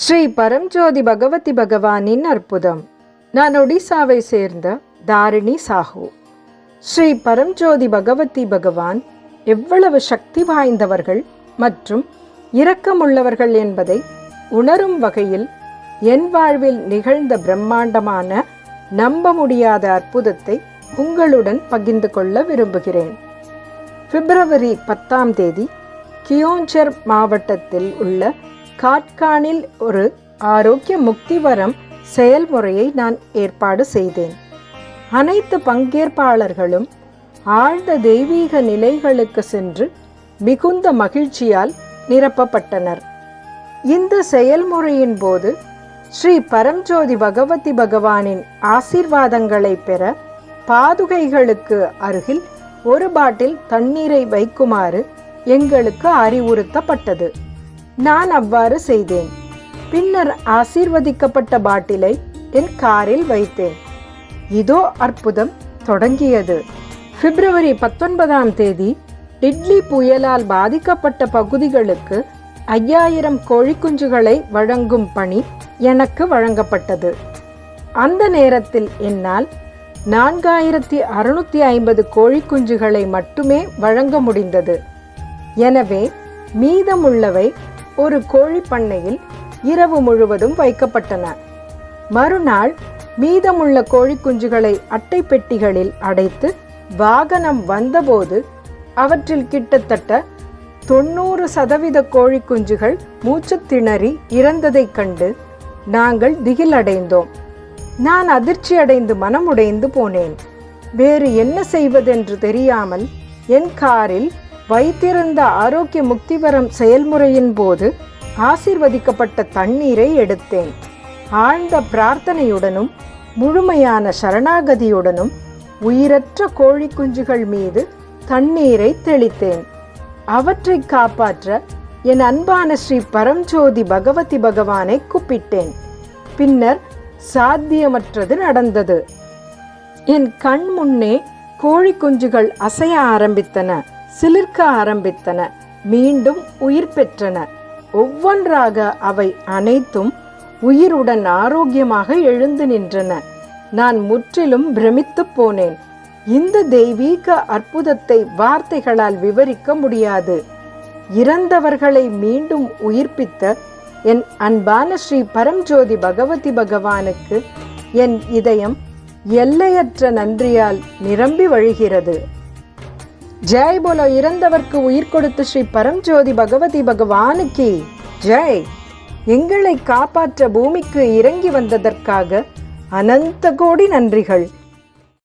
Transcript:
ஸ்ரீ பரம்ஜோதி பகவதி பகவானின் அற்புதம். நான் ஒடிசாவை சேர்ந்த தாரிணி சாஹூ. ஸ்ரீ பரம்ஜோதி பகவதி பகவான் எவ்வளவு சக்தி வாய்ந்தவர்கள் மற்றும் இரக்கமுள்ளவர்கள் என்பதை உணரும் வகையில் என் வாழ்வில் நிகழ்ந்த பிரம்மாண்டமான நம்ப முடியாத அற்புதத்தை உங்களுடன் பகிர்ந்து கொள்ள விரும்புகிறேன். பிப்ரவரி 10 கியோஞ்சர் மாவட்டத்தில் உள்ள காட்கானில் ஒரு ஆரோக்கிய முக்திவரம் செயல்முறையை நான் ஏற்பாடு செய்தேன். அனைத்து பங்கேற்பாளர்களும் ஆழ்ந்த தெய்வீக நிலைகளுக்கு சென்று மிகுந்த மகிழ்ச்சியால் நிரப்பப்பட்டனர். இந்த செயல்முறையின் போது ஸ்ரீ பரம்ஜோதி பகவதி பகவானின் ஆசீர்வாதங்களை பெற பாதுகைகளுக்கு அருகில் ஒரு பாட்டில் தண்ணீரை வைக்குமாறு எங்களுக்கு அறிவுறுத்தப்பட்டது. நான் அவ்வாறு செய்தேன். பின்னர் ஆசீர்வதிக்கப்பட்ட பாட்டிலை என் காரில் வைத்தேன். இதோ அற்புதம் தொடங்கியது. பிப்ரவரி 19 டிட்லி புயலால் பாதிக்கப்பட்ட பகுதிகளுக்கு 5000 கோழிக்குஞ்சுகளை வழங்கும் பணி எனக்கு வழங்கப்பட்டது. அந்த நேரத்தில் என்னால் 4650 கோழிக்குஞ்சுகளை மட்டுமே வழங்க முடிந்தது. எனவே மீதமுள்ளவை ஒரு கோழி பண்ணையில் இரவு முழுவதும் வைக்கப்பட்டன. மறுநாள் மீதமுள்ள கோழிக்குஞ்சுகளை அட்டை பெட்டிகளில் அடைத்து வாகனம் வந்தபோது அவற்றில் கிட்டத்தட்ட 90% கோழிக்குஞ்சுகள் மூச்சு திணறி இறந்ததைக் கண்டு நாங்கள் திகிலடைந்தோம். நான் அதிர்ச்சி அடைந்து மனமுடைந்து போனேன். வேறு என்ன செய்வதென்று தெரியாமல் என் காரில் வைத்திருந்த ஆரோக்கிய முக்திவரம் செயல்முறையின் போது ஆசீர்வதிக்கப்பட்ட தண்ணீரை எடுத்தேன். ஆழ்ந்த பிரார்த்தனையுடனும் முழுமையான சரணாகதியுடனும் உயிரற்ற கோழி குஞ்சுகள் மீது தண்ணீரை தெளித்தேன். அவற்றை காப்பாற்ற என் அன்பான ஸ்ரீ பரம்ஜோதி பகவதி பகவானை கூப்பிட்டேன். பின்னர் சாத்தியமற்றது நடந்தது. என் கண் முன்னே கோழி குஞ்சுகள் அசைய ஆரம்பித்தன, சிலிர்க்க ஆரம்பித்தன, மீண்டும் உயிர் பெற்றன. ஒவ்வொன்றாக அவை அனைத்தும் உயிருடன் ஆரோக்கியமாக எழுந்து நின்றன. நான் முற்றிலும் பிரமித்து போனேன். இந்த தெய்வீக அற்புதத்தை வார்த்தைகளால் விவரிக்க முடியாது. இறந்தவர்களை மீண்டும் உயிர்ப்பித்த என் அன்பான ஸ்ரீ பரம்ஜோதி பகவதி பகவானுக்கு என் இதயம் எல்லையற்ற நன்றியால் நிரம்பி வழிகிறது. ஜெய் போலோ! இறந்தவர்க்கு உயிர் கொடுத்த ஸ்ரீ பரம்ஜோதி பகவதி பகவானுக்கு ஜெய்! எங்களை காப்பாற்ற பூமிக்கு இறங்கி வந்ததற்காக அனந்த கோடி நன்றிகள்.